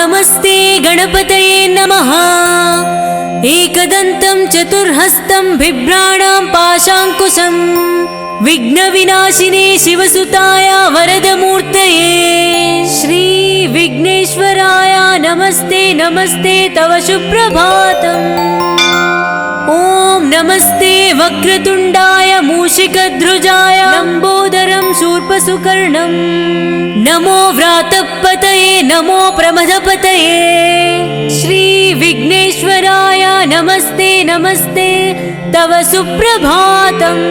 नमस्ते गणपतये नमः। एकदन्तं चतुर्हस्तं बिभ्राणां पाशाङ्कुशं विघ्नविनाशिने शिवसुताय वरदमूर्तये श्री विघ्नेश्वराय नमस्ते नमस्ते तव सुप्रभातम्। ॐ नमस्ते वक्रतुण्डाय मूषिकध्वजाय लम्बोदरं शूर्पसुकर्णं नमो व्रातपतये नमो प्रमथपतये श्री विघ्नेश्वराय नमस्ते नमस्ते तव सुप्रभातम्।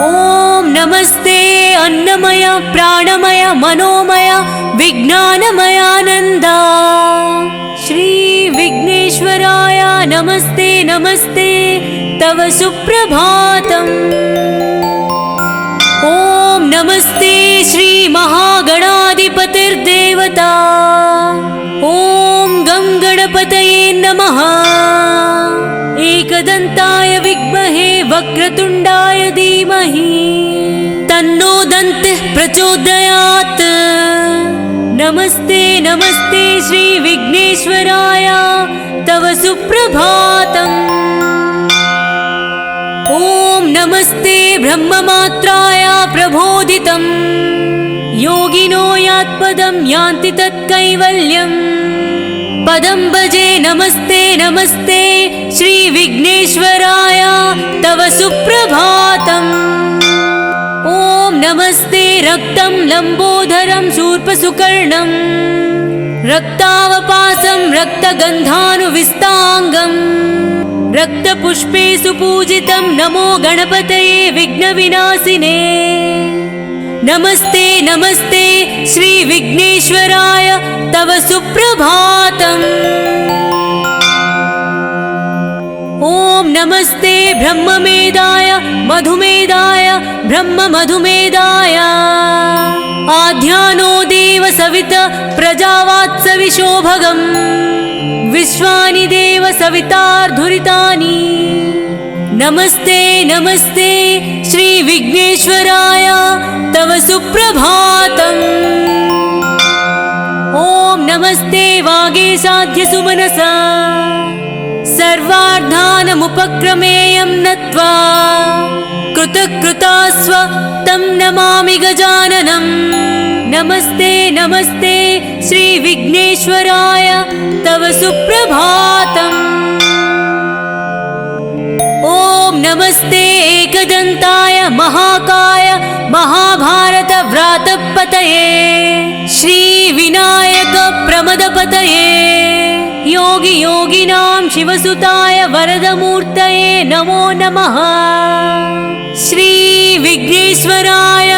ॐ नमस्ते अन्नमय प्राणमय मनोमय विज्ञानमयानन्दा श्री विघ्नेश्वराय नमस्ते नमस्ते तव सुप्रभातम्। ॐ नमस्ते श्री महागणाधिपतिर्देवता ॐ गं गणपतये नमः। एकदन्ताय विद्महे वक्रतुण्डाय धीमहि तन्नो दन्तिः प्रचोदयात्। नमस्ते नमस्ते श्री विघ्नेश्वराय तव सुप्रभातम्। ॐ नमस्ते ब्रह्ममात्राय प्रबोधितं योगिनो यात्पदं यान्ति तत्कैवल्यम् पदं भजे। नमस्ते नमस्ते श्री विघ्नेश्वराय तव सुप्रभातम्। ॐ नमस्ते रक्तं लम्बोदरं शूर्पसुकर्णं रक्तावपासं रक्तगन्धानुविस्ताङ्गं रक्तपुष्पे सुपूजितं नमो गणपतये विघ्नविनाशिने। नमस्ते नमस्ते श्री विघ्नेश्वराय तव सुप्रभातम्। ॐ नमस्ते ब्रह्ममेधाय मधुमेधाय ब्रह्ममधुमेधाय आध्यानो देव सविता प्रजावात्सविशोभगम् विश्वानि देव सवितार्धुरितानि। नमस्ते नमस्ते श्री विघ्नेश्वराय तव सुप्रभातम्। ॐ नमस्ते वागीशाद्यसुमनसा सर्वार्थानमुपक्रमेयं नत्वा कृतकृतास्व तं नमामि गजाननं। नमस्ते नमस्ते श्री विघ्नेश्वराय तव सुप्रभातम्। ॐ नमस्ते एकदन्ताय महाकाय महाभारत व्रातपतये श्री विनायक प्रमदपतये योगी योगिनां शिवसुताय वरदमूर्तये नमो नमः। श्री विघ्नेश्वराय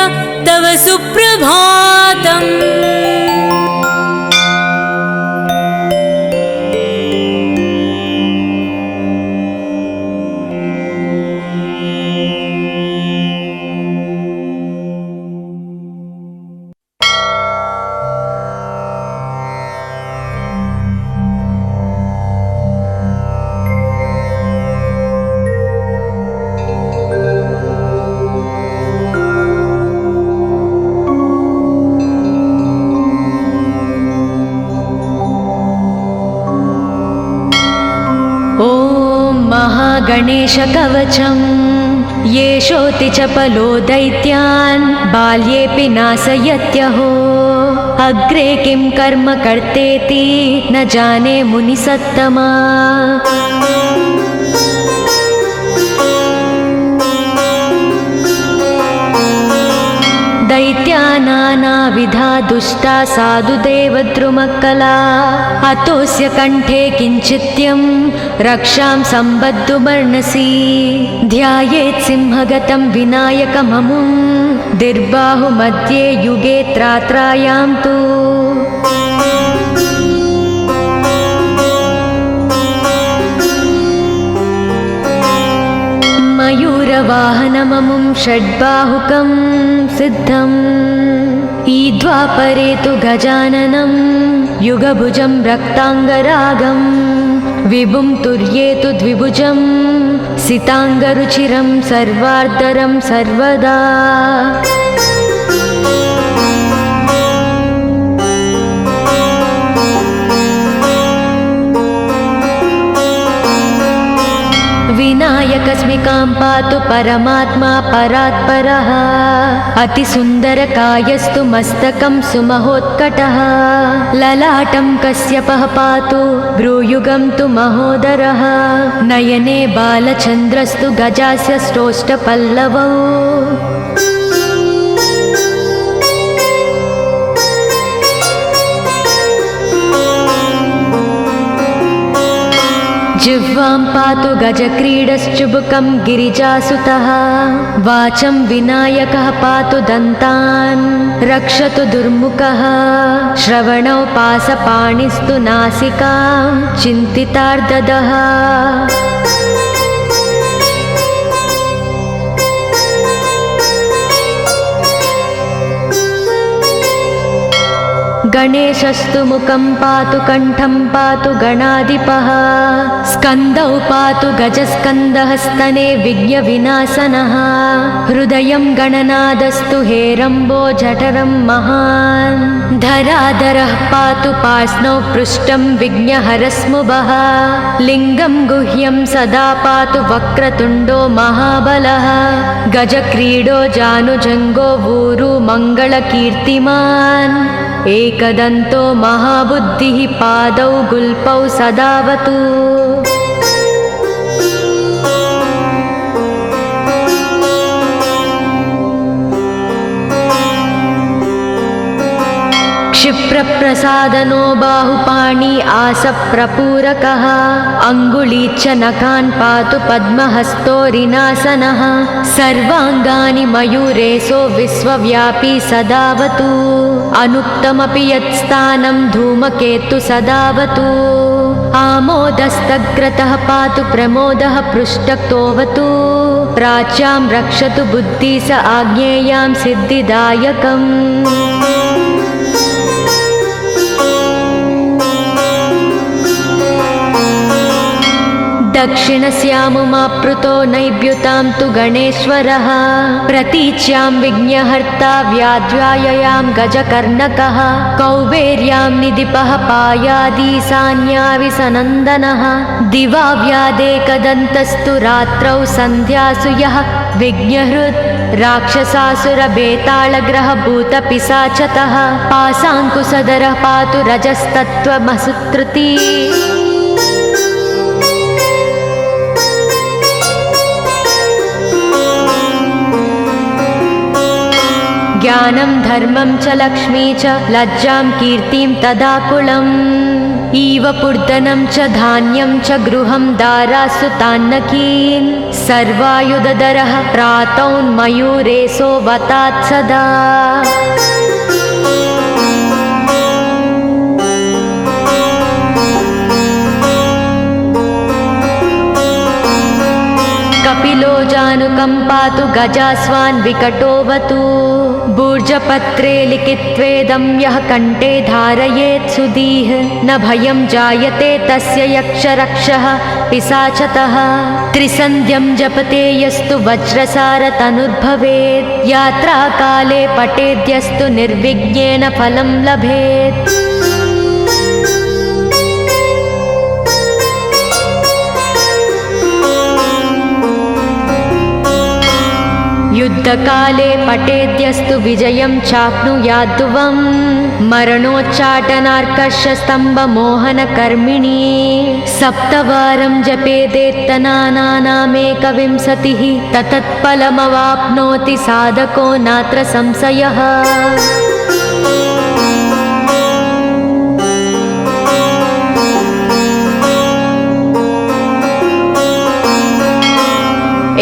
तव सुप्रभातम्। गणेशकवचं येषोऽति चपलो दैत्यान् बाल्येऽपि नाशयत्यहो अग्रे किं कर्म कर्तेति न जाने मुनिसत्तमा। दैत्या नानाविधा दुष्टा साधुदेवद्रुमक्कला अतोऽस्य कण्ठे किञ्चित्यं रक्षां सम्बद्धुमर्णसि ध्यायेत् सिंहगतं विनायकममुं दिर्बाहुमध्ये युगे त्रात्रायां तु मयूरवाहनममुं षड्बाहुकं सिद्धम् ईद्वापरे तु गजाननं युगभुजं रक्ताङ्गरागं विभुं तुर्येतु द्विभुजं सिताङ्गरुचिरं सर्वार्धरं सर्वदा। जिह्वां पातु परमात्मा परात्परः अतिसुन्दरकायस्तु मस्तकं सुमहोत्कटः ललाटं कश्यपः पातु भ्रूयुगं तु महोदरः नयने बालचन्द्रस्तु गजास्य श्रोष्ठपल्लवौ जिह्वां पातु गजक्रीडश्चुबुकं गिरिजासुतः वाचं विनायकः पातु दन्तान् रक्षतु दुर्मुखः श्रवणौ पासपाणिस्तु नासिकां चिन्तितार्ददः गणेशस्तु मुखं पातु कण्ठं पातु गणाधिपः स्कन्दौ पातु गजस्कन्दः स्तने विघ्नविनाशनः हृदयं गणनादस्तु हेरम्बो जठरं महान् धराधरः पातु पार्ष्णौ पृष्ठं विघ्नहरस्मुभः लिङ्गं गुह्यं सदा पातु वक्रतुण्डो महाबलः गजक्रीडो जानुजङ्गो ऊरु मङ्गलकीर्तिमान् एकदन्तो महाबुद्धिः पादौ गुल्पौ सदावतु क्षिप्रप्रसादनो बाहुपाणि आसप्रपूरकः अङ्गुलीच्च नखान् पातु पद्महस्तोरिनासनः सर्वाङ्गानि मयूरेशो विश्वव्यापी सदावतु अनुक्तमपि यत्स्थानं धूमकेतु सदावतु आमोदस्तग्रतः पातु प्रमोदः पृष्ठतोऽवतु प्राच्यां रक्षतु बुद्धि स आज्ञेयां सिद्धिदायकम् दक्षिणस्यामुमाप्लुतो नैव्युतां तु गणेश्वरः प्रतीच्यां विघ्नहर्ता व्याध्याययां गजकर्णकः कौबेर्यां निधिपः पायादीशान्याविसनन्दनः दिवा व्यादेकदन्तस्तु रात्रौ सन्ध्यासु यः विघ्नहृत् राक्षसासुरबेताళग्रहभूतपिशाचतः पाशाङ्कुशधरः पातु रजस्तत्त्वमसुत्रुती ज्ञानं धर्मं च लक्ष्मी च लज्जां कीर्तिं तदाकुलम् इव पूर्धनं च धान्यं च गृहं दारासु तान्नकीन् सर्वायुधधरः प्रातौन्मयूरेशो वतात् सदा कपिलो जानुकं पातु गजास्वान् विकटोऽवतु भूर्जपत्रे लिखित्वेदं यः कण्ठे धारयेत् सुधीः न भयं जायते तस्य यक्षरक्षः पिशाचतः त्रिसन्ध्यं जपते यस्तु वज्रसारतनुर्भवेत् यात्राकाले पठेद्यस्तु निर्विघ्नेन फलं लभेत् युद्धकाले पठेद्यस्तु विजयं चाप्नुयाद्ध्रुवम् मरणोच्चाटनार्कषस्तम्भमोहनकर्मिणी सप्तवारं जपेदेत्तनानामेकविंशतिः ततत्फलमवाप्नोति साधको नात्र संशयः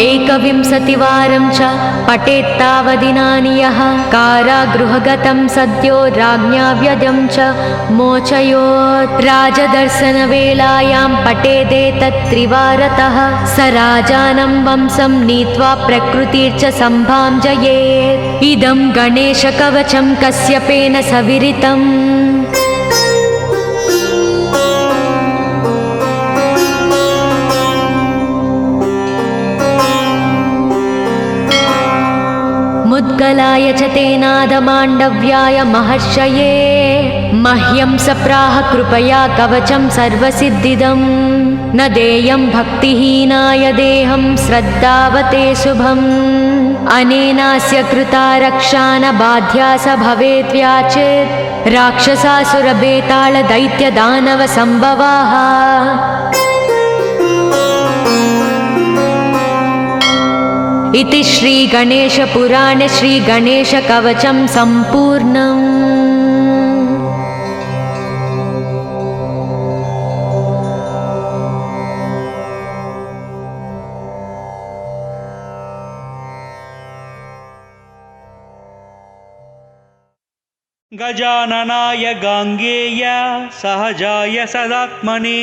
एकविंशतिवारं च पठेत्तावदिनानि यः कारागृहगतं सद्यो राज्ञा व्यजं च मोचयोत् राजदर्शनवेलायां पठेदेतत्त्रिवारतः स राजानं वंशं नीत्वा प्रकृतिर्च सम्भाजयेत् इदं गणेशकवचं कश्यपेन सविरितम् मङ्गलाय च तेनादमाण्डव्याय महर्षये मह्यं सप्राह कृपया कवचं सर्वसिद्धिदं न देयं भक्तिहीनाय देहं श्रद्धावते शुभम् अनेनास्य कृता रक्षा न बाध्या स भवेद्व्याचित् राक्षसासुरबेतालदैत्यदानवसम्भवाः इति श्रीगणेशपुराणे श्रीगणेशकवचं सम्पूर्णम्। गजाननाय गाङ्गेय सहजाय सदात्मने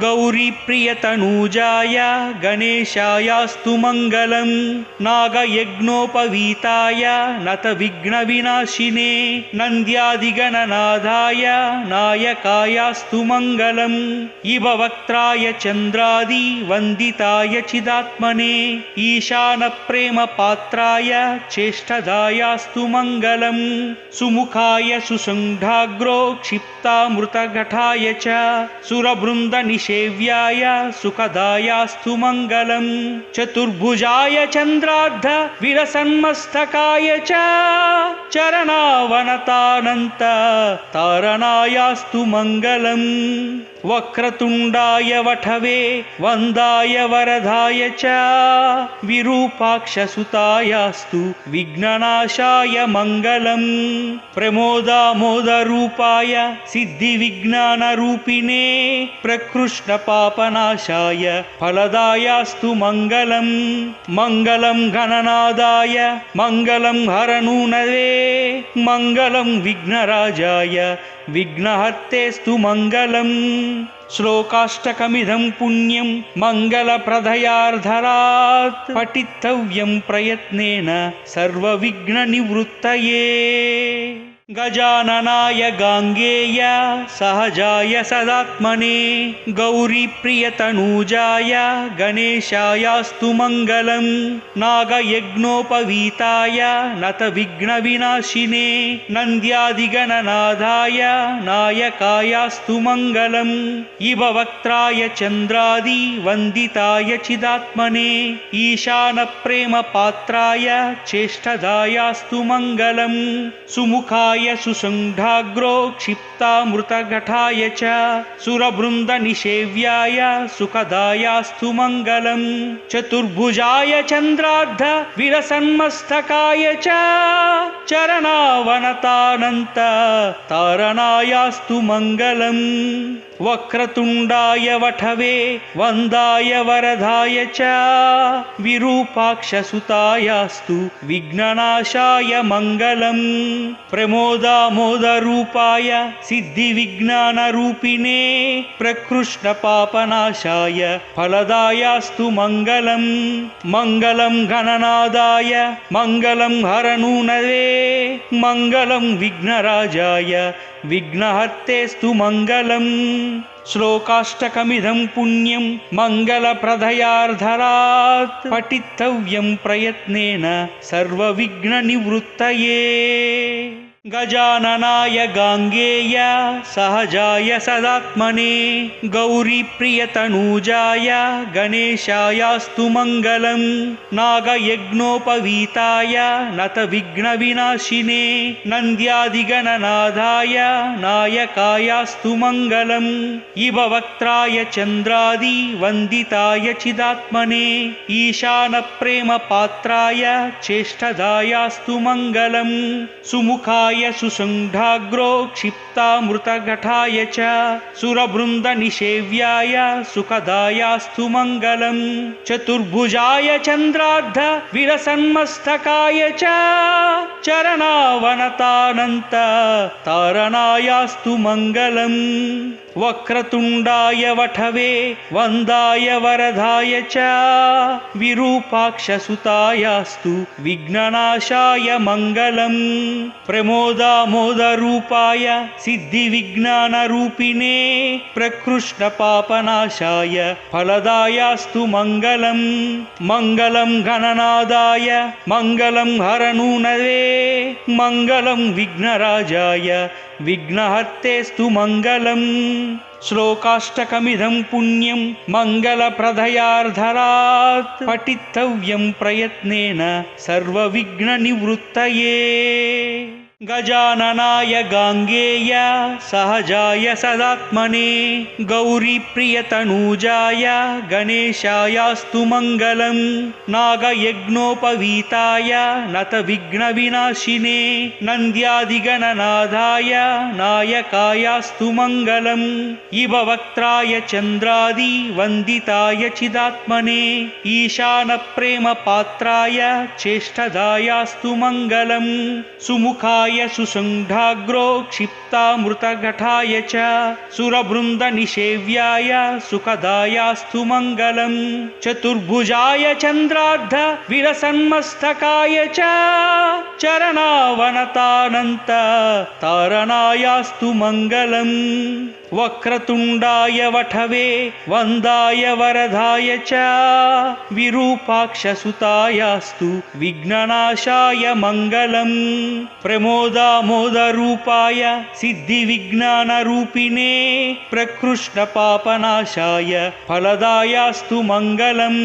गौरीप्रियतनूजाय गणेशायास्तु मङ्गलम् नागयज्ञोपवीताय नतविघ्नविनाशिने नन्द्यादिगणनाथाय नायकायास्तु मङ्गलम् इव वक्त्राय चन्द्रादि वन्दिताय चिदात्मने ईशानप्रेमपात्राय चेष्टदायास्तु मङ्गलम् सुमुखाय सुसङ्घाग्रो क्षिप्तामृतघटाय च सुरवृन्दनिषेव्याय सुखदायास्तु मङ्गलम् चतुर्भुजाय चन्द्रार्ध विलसन्मस्तकाय च चरणावनतानन्त तारणायास्तु मङ्गलम् वक्रतुण्डाय वठवे वन्दाय वरदाय च विरूपाक्षसुतायास्तु विघ्ननाशाय मङ्गलम् प्रमोदामोदरूपाय सिद्धिविज्ञानरूपिणे प्रकृष्णपापनाशाय फलदायास्तु मङ्गलम् मङ्गलं गणनादाय मङ्गलं हरनूनवे मङ्गलं विघ्नराजाय विघ्नहर्तेस्तु मङ्गलम् श्लोकाष्टकमिदं पुण्यं मङ्गलप्रदयार्धरात् पठितव्यं प्रयत्नेन सर्वविघ्ननिवृत्तये। गजाननाय गाङ्गेय सहजाय सदात्मने गौरीप्रियतनूजाय गणेशायास्तु मङ्गलम् नागयज्ञोपवीताय नतविघ्नविनाशिने नन्द्यादिगणनाथाय नायकायास्तु मङ्गलम् इव वक्त्राय चन्द्रादि वन्दिताय चिदात्मने ईशानप्रेमपात्राय चेष्टदायास्तु मङ्गलम् सुमुखाय सुसङ्घाग्रो क्षिप्तामृतघटाय च सुरवृन्दनिषेव्याय सुखदायास्तु मङ्गलम् चतुर्भुजाय चन्द्रार्ध विलसन्मस्तकाय च चरणावनतानन्त तारणायास्तु मङ्गलम् वक्रतुण्डाय वठवे वन्दाय वरदाय च विरूपाक्षसुतायास्तु विघ्ननाशाय मङ्गलम् प्रमोदामोदरूपाय सिद्धिविज्ञानरूपिणे प्रकृष्णपापनाशाय फलदायास्तु मङ्गलम् मङ्गलं गणनादाय मङ्गलं हरनूनवे मङ्गलं विघ्नराजाय विघ्नहर्तेस्तु मङ्गलम् श्लोकाष्टकमिदं पुण्यं मङ्गलप्रदयार्धरात् पठितव्यं प्रयत्नेन सर्वविघ्ननिवृत्तये। गजाननाय गाङ्गेय सहजाय सदात्मने गौरीप्रियतनूजाय गणेशायास्तु मङ्गलम् नागयज्ञोपवीताय नतविघ्नविनाशिने नन्द्यादिगणनाथाय नायकायास्तु मङ्गलम् इव वक्त्राय चन्द्रादि वन्दिताय चिदात्मने ईशानप्रेमपात्राय चेष्टदायास्तु मङ्गलम् सुमुखाय सुसङ्घाग्रो क्षिप्तामृतघटाय च सुरवृन्दनिषेव्याय सुखदायास्तु मङ्गलम् चतुर्भुजाय चन्द्रार्ध विलसन्मस्तकाय च चरणावनतानन्त तारणायास्तु मङ्गलम् वक्रतुण्डाय वठवे वन्दाय वरदाय च विरूपाक्षसुतायास्तु विघ्ननाशाय मङ्गलम् प्रमो प्रमोदामोदरूपाय सिद्धिविज्ञानरूपिणे प्रकृष्टपापनाशाय फलदायास्तु मङ्गलम् मङ्गलं गणनादाय मङ्गलं हरनूनवे मङ्गलं विघ्नराजाय विघ्नहर्तेस्तु मङ्गलम् श्लोकाष्टकमिदं पुण्यं मङ्गलप्रदयार्धरात् पठितव्यं प्रयत्नेन सर्वविघ्ननिवृत्तये गजाननाय गाङ्गेय सहजाय सदात्मने गौरीप्रियतनूजाय गणेशायास्तु मङ्गलम् नागयज्ञोपवीताय नतविघ्नविनाशिने नन्द्यादिगणनाथाय नायकायास्तु मङ्गलम् इववक्त्राय चन्द्रादि वन्दिताय चिदात्मने ईशानप्रेमपात्राय चेष्टदायास्तु मङ्गलम् सुमुखाय सुसङ्घाग्रो क्षिप्तामृतघटाय च सुरवृन्दनिषेव्याय सुखदायास्तु मङ्गलम् चतुर्भुजाय चन्द्रार्ध विलसन्मस्तकाय च चरणावनतानन्त तारणायास्तु मङ्गलम् वक्रतुण्डाय वठवे वन्दाय वरदाय च विरूपाक्षसुतायास्तु विघ्ननाशाय मङ्गलम् प्रमोदामोदरूपाय सिद्धिविज्ञानरूपिणे प्रकृष्टपापनाशाय फलदायास्तु मङ्गलम्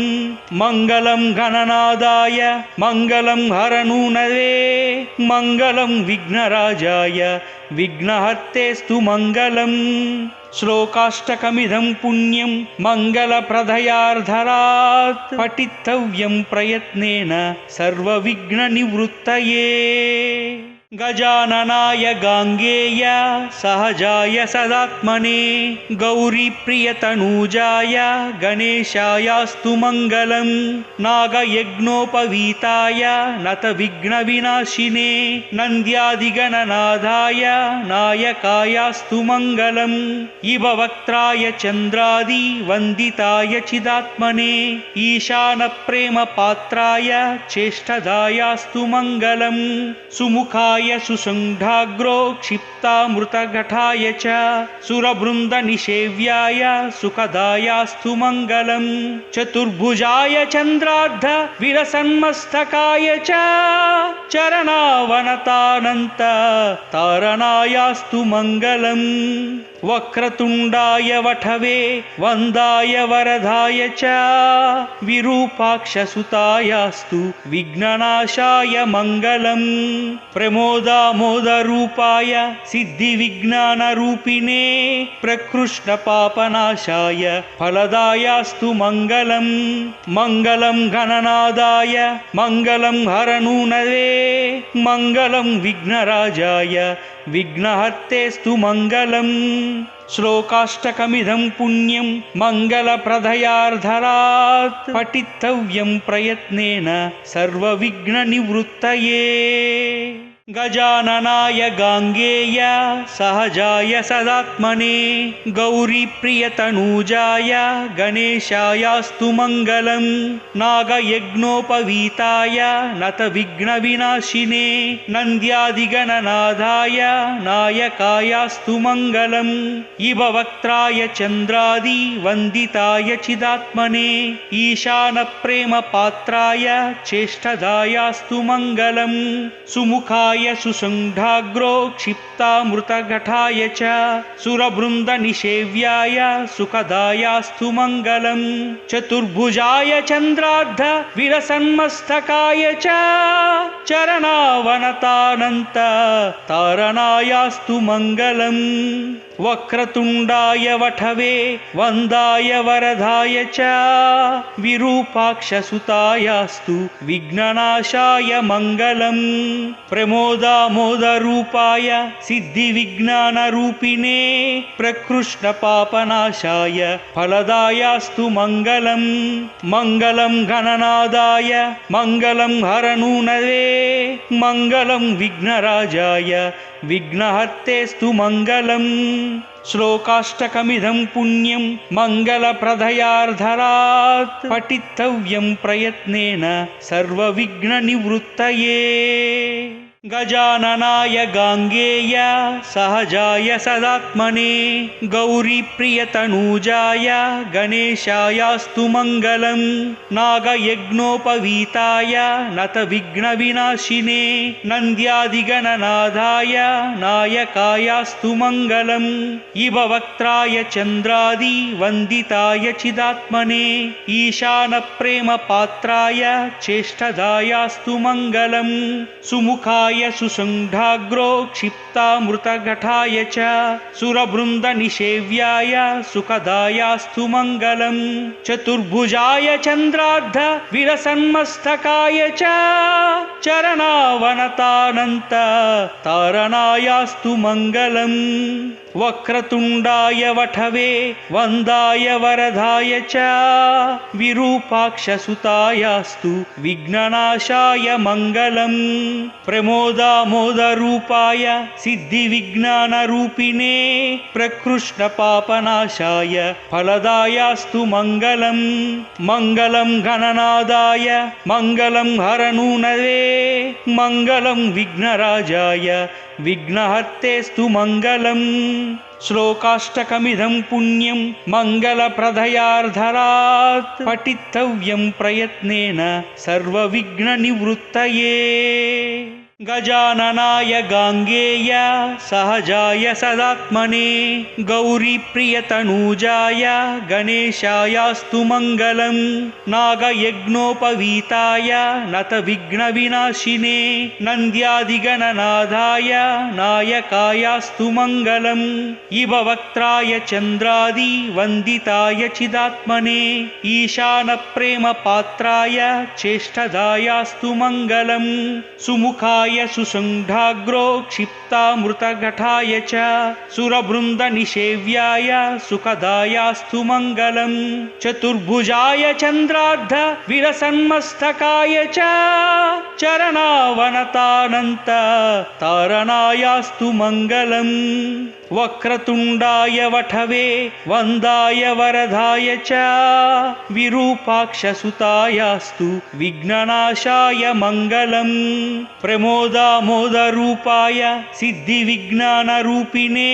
मङ्गलं गणनादाय मङ्गलं हरनूनवे मङ्गलं विघ्नराजाय विघ्नहर्तेस्तु मङ्गलम् श्लोकाष्टकमिदं पुण्यं मङ्गलप्रदयार्धरात् पठितव्यं प्रयत्नेन सर्वविघ्ननिवृत्तये गजाननाय गाङ्गेय सहजाय सदात्मने गौरीप्रियतनूजाय गणेशायास्तु मङ्गलम् नागयज्ञोपवीताय नतविघ्नविनाशिने नन्द्यादिगणनाथाय नायकायास्तु मङ्गलम् इववक्त्राय चन्द्रादि वन्दिताय चिदात्मने ईशानप्रेमपात्राय चेष्टदायास्तु मङ्गलम् सुमुखाय सुसङ्घाग्रो क्षिप्तामृतघटाय च सुरवृन्दनिषेव्याय सुखदायास्तु मङ्गलम् चतुर्भुजाय चन्द्रार्ध विलसन्मस्तकाय च चरणावनतानन्त तारणायास्तु मङ्गलम् वक्रतुण्डाय वठवे वन्दाय वरदाय च विरूपाक्षसुतायास्तु विघ्ननाशाय मङ्गलम् प्रमोदामोदरूपाय सिद्धिविज्ञानरूपिणे प्रकृष्टपापनाशाय फलदायास्तु मङ्गलम् मङ्गलं गणनादाय मङ्गलं हरनूनवे मङ्गलं विघ्नराजाय विघ्नहर्तेस्तु मङ्गलम् श्लोकाष्टकमिदं पुण्यं मङ्गलप्रदयार्धरात् पठितव्यं प्रयत्नेन सर्वविघ्ननिवृत्तये गजाननाय गाङ्गेय सहजाय सदात्मने गौरीप्रियतनूजाय गणेशायास्तु मङ्गलम् नागयज्ञोपवीताय नतविघ्नविनाशिने नन्द्यादिगणनाथाय नायकायास्तु मङ्गलम् इववक्त्राय चन्द्रादि वन्दिताय चिदात्मने ईशानप्रेमपात्राय चेष्टदायास्तु मङ्गलम् सुमुखाय सुसङ्घाग्रो क्षिप्तामृतघटाय च सुरवृन्दनिषेव्याय सुखदायास्तु मङ्गलम् चतुर्भुजाय चन्द्रार्ध विलसन्मस्तकाय च चरणावनतानन्त तारणायास्तु मङ्गलम् वक्रतुण्डाय वठवे वन्दाय वरदाय च विरूपाक्षसुतायास्तु विघ्ननाशाय मङ्गलम् प्रमोदामोदरूपाय सिद्धिविज्ञानरूपिणे प्रकृष्टपापनाशाय फलदायास्तु मङ्गलम् मङ्गलं गणनादाय मङ्गलं हरनूनवे मङ्गलं विघ्नराजाय विघ्नहर्तेस्तु मङ्गलम् श्लोकाष्टकमिदं पुण्यं मङ्गलप्रदयार्धरात् पठितव्यं प्रयत्नेन सर्वविघ्ननिवृत्तये गजाननाय गाङ्गेय सहजाय सदात्मने गौरीप्रियतनूजाय गणेशायास्तु मङ्गलम् नागयज्ञोपवीताय नतविघ्नविनाशिने नन्द्यादिगणनाथाय नायकायास्तु मङ्गलम् इभवक्त्राय चन्द्रादि वन्दिताय चिदात्मने ईशानप्रेमपात्राय चेष्टदायास्तु मङ्गलम् सुमुखाय सुसङ्घाग्रो क्षिप्तामृतघटाय च सुरवृन्दनिषेव्याय सुखदायास्तु मङ्गलम् चतुर्भुजाय चन्द्रार्ध विलसन्मस्तकाय च चरणावनतानन्त तारणायास्तु मङ्गलम् वक्रतुण्डाय वठवे वन्दाय वरदाय च विरूपाक्षसुतायास्तु विघ्ननाशाय मङ्गलम् प्रमोदामोदरूपाय सिद्धिविज्ञानरूपिणे प्रकृष्णपापनाशाय फलदायास्तु मङ्गलम् मङ्गलं गणनादाय मङ्गलं हरनूनवे मङ्गलं विघ्नराजाय विघ्नहर्तेस्तु मङ्गलम् श्लोकाष्टकमिदं पुण्यं मङ्गलप्रदयार्धरात् पठितव्यं प्रयत्नेन सर्वविघ्ननिवृत्तये गजाननाय गाङ्गेय सहजाय सदात्मने गौरीप्रियतनूजाय गणेशायास्तु मङ्गलम् नागयज्ञोपवीताय नतविघ्नविनाशिने नन्द्यादिगणनाथाय नायकायास्तु मङ्गलम् इभवक्त्राय चन्द्रादि वन्दिताय चिदात्मने ईशानप्रेमपात्राय चेष्टदायास्तु मङ्गलम् सुमुखाय सुसङ्घाग्रो क्षिप्तामृतघटाय च सुरवृन्दनिषेव्याय सुखदायास्तु मङ्गलम् चतुर्भुजाय चन्द्रार्ध विलसन्मस्तकाय च चरणावनतानन्त तारणायास्तु मङ्गलम् वक्रतुण्डाय वठवे वन्दाय वरदाय च विरूपाक्षसुतायास्तु विघ्ननाशाय मङ्गलम् प्रमोदामोदरूपाय सिद्धिविज्ञानरूपिणे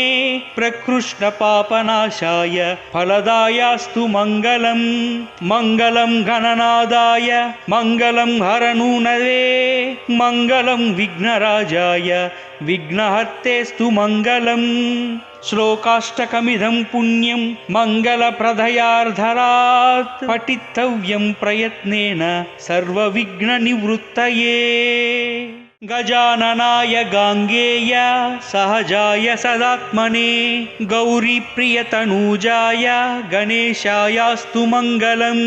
प्रकृष्णपापनाशाय फलदायास्तु मङ्गलम् मङ्गलं गणनादाय मङ्गलं हरनूनवे मङ्गलं विघ्नराजाय विघ्नहर्तेस्तु मङ्गलम् श्लोकाष्टकमिदं पुण्यं मङ्गलप्रदयार्धरात् पठितव्यं प्रयत्नेन सर्वविघ्ननिवृत्तये गजाननाय गाङ्गेय सहजाय सदात्मने गौरीप्रियतनूजाय गणेशायास्तु मङ्गलम्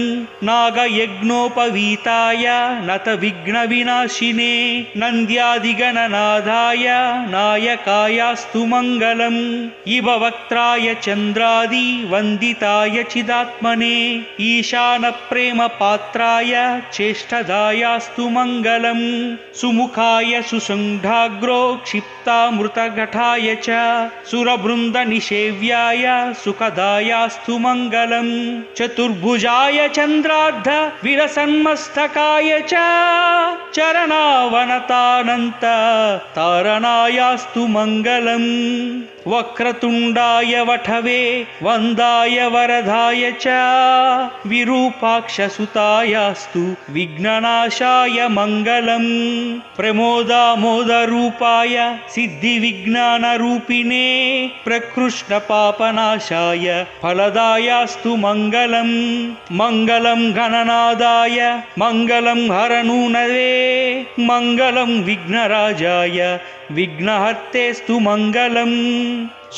नागयज्ञोपवीताय नतविघ्नविनाशिने नन्द्यादिगणनाथाय नायकायास्तु मङ्गलम् इभवक्त्राय चन्द्रादि वन्दिताय चिदात्मने ईशानप्रेमपात्राय चेष्टदायास्तु मङ्गलम् सुमुखाय सुसङ्घाग्रो क्षिप्तामृतघटाय च सुरवृन्दनिषेव्याय सुखदायास्तु मङ्गलम् चतुर्भुजाय चन्द्रार्ध विलसन्मस्तकाय च चरणावनतानन्त तारणायास्तु मङ्गलम् वक्रतुण्डाय वठवे वन्दाय वरदाय च विरूपाक्षसुतायास्तु विघ्ननाशाय मङ्गलम् प्रमोदामोदरूपाय सिद्धिविज्ञानरूपिणे प्रकृष्णपापनाशाय फलदायास्तु मङ्गलम् मङ्गलं गणनादाय मङ्गलं हरनूनवे मङ्गलं विघ्नराजाय विघ्नहर्तेस्तु मङ्गलम्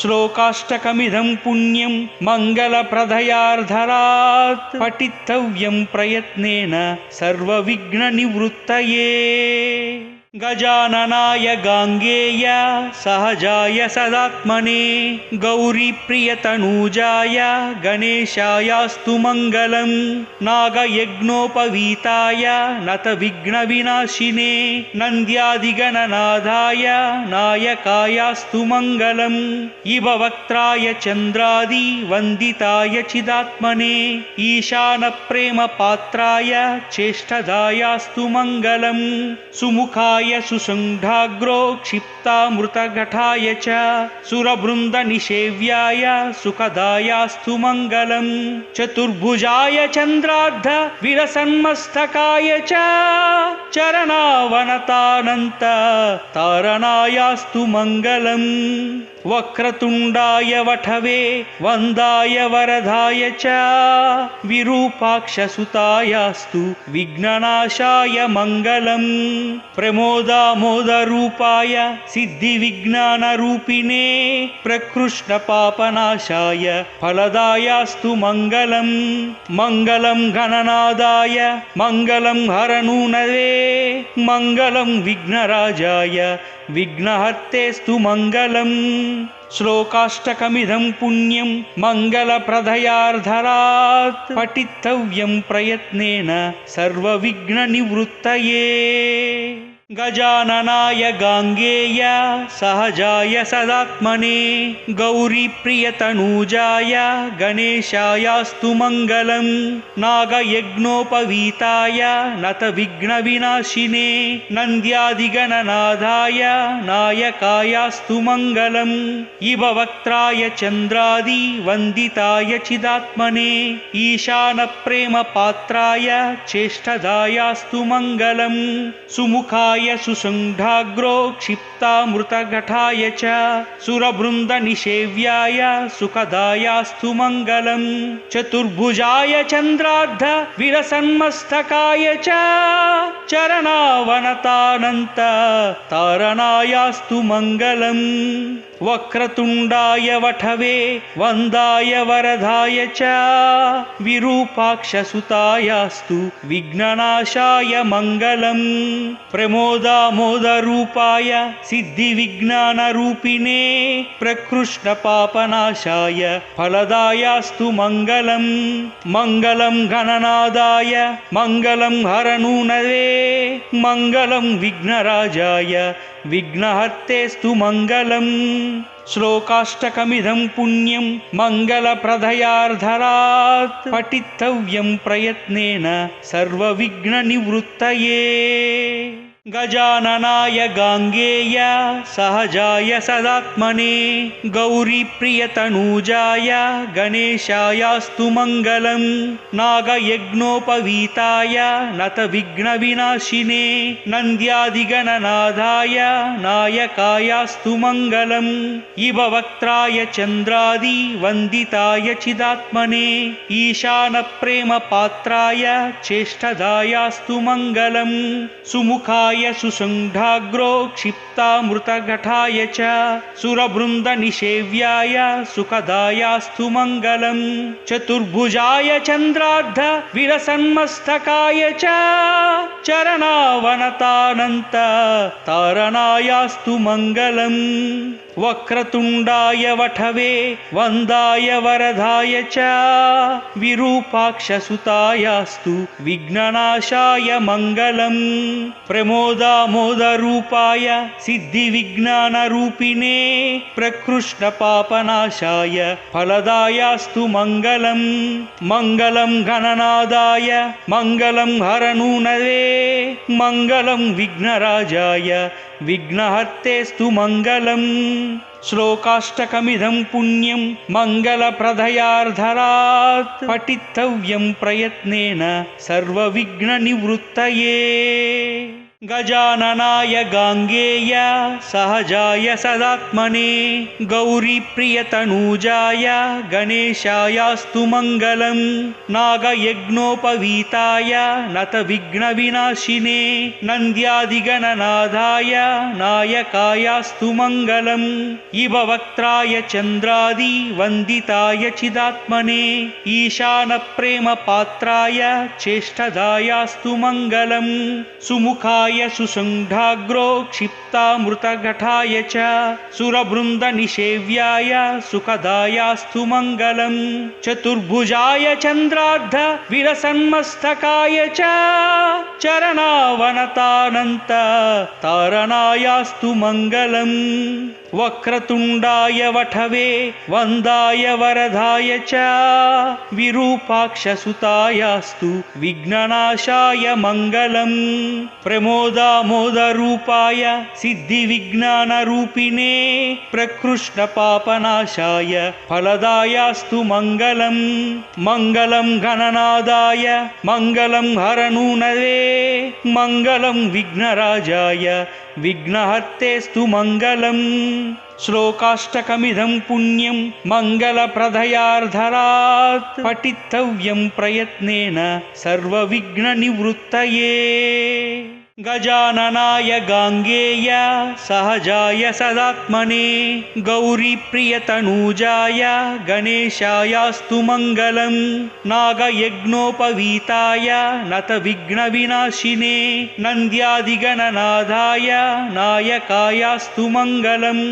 श्लोकाष्टकमिदं पुण्यं मङ्गलप्रदयार्धरात् पठितव्यं प्रयत्नेन सर्वविघ्ननिवृत्तये गजाननाय गाङ्गेय सहजाय सदात्मने गौरीप्रियतनूजाय गणेशायास्तु मङ्गलम् नागयज्ञोपवीताय नतविघ्नविनाशिने नन्द्यादिगणनाथाय नायकायास्तु मङ्गलम् इभवक्त्राय चन्द्रादि वन्दिताय चिदात्मने ईशानप्रेमपात्राय चेष्टदायास्तु मङ्गलम् सुमुखाय सुमुखाय सुसङ्घाग्रो क्षिप्तामृतघटाय च सुरवृन्दनिषेव्याय सुखदायास्तु मङ्गलम् चतुर्भुजाय चन्द्रार्ध विलसन्मस्तकाय च चरणावनतानन्त तारणायास्तु मङ्गलम् वक्रतुण्डाय वठवे वन्दाय वरदाय च विरूपाक्षसुतायास्तु विघ्ननाशाय मङ्गलम् प्रमोदामोदरूपाय सिद्धिविज्ञानरूपिणे प्रकृष्णपापनाशाय फलदायास्तु मङ्गलम् मङ्गलं गणनादाय मङ्गलं हरनूनवे मङ्गलं विघ्नराजाय विघ्नहर्तेस्तु मङ्गलम् श्लोकाष्टकमिदं पुण्यं मङ्गलप्रदयार्धरात् पठितव्यं प्रयत्नेन सर्वविघ्ननिवृत्तये गजाननाय गाङ्गेय सहजाय सदात्मने गौरीप्रियतनूजाय गणेशायास्तु मङ्गलम् नागयज्ञोपवीताय नतविघ्नविनाशिने नन्द्यादिगणनाथाय नायकायास्तु मङ्गलम् इववक्त्राय चन्द्रादि वन्दिताय चिदात्मने ईशानप्रेमपात्राय चेष्टदायास्तु मङ्गलम् सुमुखाय सुसङ्घाग्रो क्षिप्तामृतघटाय च सुरवृन्दनिषेव्याय सुखदायास्तु मङ्गलम् चतुर्भुजाय चन्द्रार्ध विलसन्मस्तकाय च चरणावनतानन्त तारणायास्तु मङ्गलम् वक्रतुण्डाय वठवे वन्दाय वरदाय च विरूपाक्षसुतायास्तु विघ्ननाशाय मङ्गलम् प्रमोदामोदरूपाय सिद्धिविज्ञानरूपिणे प्रकृष्णपापनाशाय फलदायास्तु मङ्गलम् मङ्गलं गणनादाय मङ्गलं हरनूनवे मङ्गलं विघ्नराजाय विघ्नहर्तेस्तु मङ्गलम् श्लोकाष्टकमिदं पुण्यं मङ्गलप्रदयार्धरात् पठितव्यं प्रयत्नेन सर्वविघ्ननिवृत्तये गजाननाय गाङ्गेय सहजाय सदात्मने गौरीप्रियतनूजाय गणेशायास्तु मङ्गलम् नागयज्ञोपवीताय नतविघ्नविनाशिने नन्द्यादिगणनाथाय नायकायास्तु मङ्गलम् इववक्त्राय चन्द्रादि वन्दिताय चिदात्मने ईशानप्रेमपात्राय चेष्टदायास्तु मङ्गलम् सुमुखाय सुसङ्घाग्रो क्षिप्तामृतघटाय च सुरवृन्दनिषेव्याय सुखदायास्तु मङ्गलम् चतुर्भुजाय चन्द्रार्ध विलसन्मस्तकाय च चरणावनतानन्त तारणायास्तु मङ्गलम् वक्रतुण्डाय वठवे वन्दाय वरदाय च विरूपाक्षसुतायास्तु विघ्ननाशाय मङ्गलम् प्रमोदामोदरूपाय सिद्धिविज्ञानरूपिणे प्रकृष्णपापनाशाय फलदायास्तु मङ्गलम् मङ्गलं गणनादाय मङ्गलं हरनूनवे मङ्गलं विघ्नराजाय विघ्नहर्तेस्तु मङ्गलम् श्लोकाष्टकमिदं पुण्यं मङ्गलप्रदयार्धरात् पठितव्यं प्रयत्नेन सर्वविघ्ननिवृत्तये गजाननाय गाङ्गेय सहजाय सदात्मने गौरीप्रियतनूजाय गणेशायास्तु मङ्गलम् नागयज्ञोपवीताय नतविघ्नविनाशिने नन्द्यादिगणनाथाय नायकायास्तु मङ्गलम् इववक्त्राय चन्द्रादि वन्दिताय चिदात्मने ईशानप्रेमपात्राय चेष्टदायास्तु मङ्गलम् सुमुखाय सुसङ्घाग्रो क्षिप्तामृतघटाय च सुरवृन्दनिषेव्याय सुखदायास्तु मङ्गलम् चतुर्भुजाय चन्द्रार्ध विलसन्मस्तकाय च चरणावनतानन्त तारणायास्तु मङ्गलम् वक्रतुण्डाय वठवे वन्दाय वरदाय च विरूपाक्षसुतायास्तु विघ्ननाशाय मङ्गलम् प्रमो प्रमोदामोदरूपाय सिद्धिविज्ञानरूपिणे प्रकृष्टपापनाशाय फलदायास्तु मङ्गलम् मङ्गलं गणनादाय मङ्गलं हरनूनवे मङ्गलं विघ्नराजाय विघ्नहर्तेस्तु मङ्गलम् श्लोकाष्टकमिदं पुण्यं मङ्गलप्रदयार्धरात् पठितव्यं प्रयत्नेन सर्वविघ्ननिवृत्तये गजाननाय गाङ्गेय सहजाय सदात्मने गौरीप्रियतनूजाय गणेशायास्तु मङ्गलम् नागयज्ञोपवीताय नतविघ्नविनाशिने नन्द्यादिगणनाथाय नायकायास्तु मङ्गलम्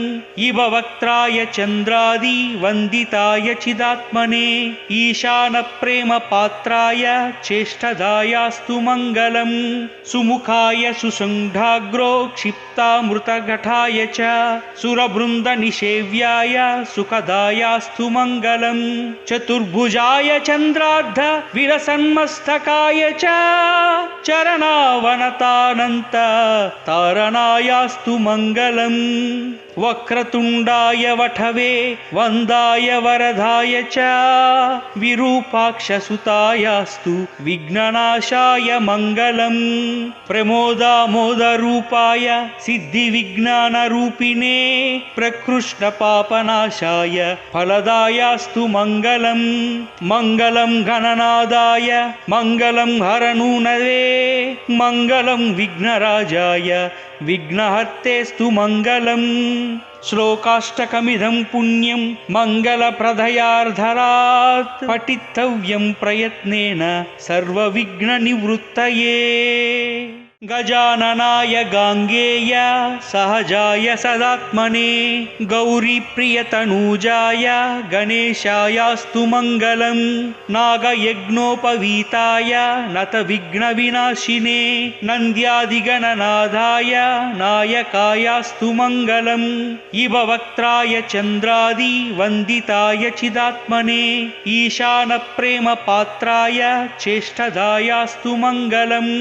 इववक्त्राय चन्द्रादि वन्दिताय चिदात्मने ईशानप्रेमपात्राय चेष्टदायास्तु मङ्गलम् सुमुखाय सुसङ्घाग्रो क्षिप्तामृतघटाय च सुरवृन्दनिषेव्याय सुखदायास्तु मङ्गलम् चतुर्भुजाय चन्द्रार्ध विलसन्मस्तकाय च चरणावनतानन्त तारणायास्तु मङ्गलम् वक्रतुण्डाय वठवे वन्दाय वरदाय च विरूपाक्षसुतायास्तु विघ्ननाशाय मङ्गलम् प्रमोदामोदरूपाय सिद्धिविज्ञानरूपिणे प्रकृष्टपापनाशाय फलदायास्तु मङ्गलम् मङ्गलं गणनादाय मङ्गलं हरनूनवे मङ्गलं विघ्नराजाय विघ्नहर्तेस्तु मङ्गलम् श्लोकाष्टकमिदं पुण्यं मङ्गलप्रदयार्धरात् पठितव्यं प्रयत्नेन सर्वविघ्ननिवृत्तये गजाननाय गाङ्गेय सहजाय सदात्मने गौरीप्रियतनूजाय गणेशायास्तु मङ्गलम् नागयज्ञोपवीताय नतविघ्नविनाशिने नन्द्यादिगणनाथाय नायकायास्तु मङ्गलम् इववक्त्राय चन्द्रादि वन्दिताय चिदात्मने ईशानप्रेमपात्राय चेष्टदायास्तु मङ्गलम्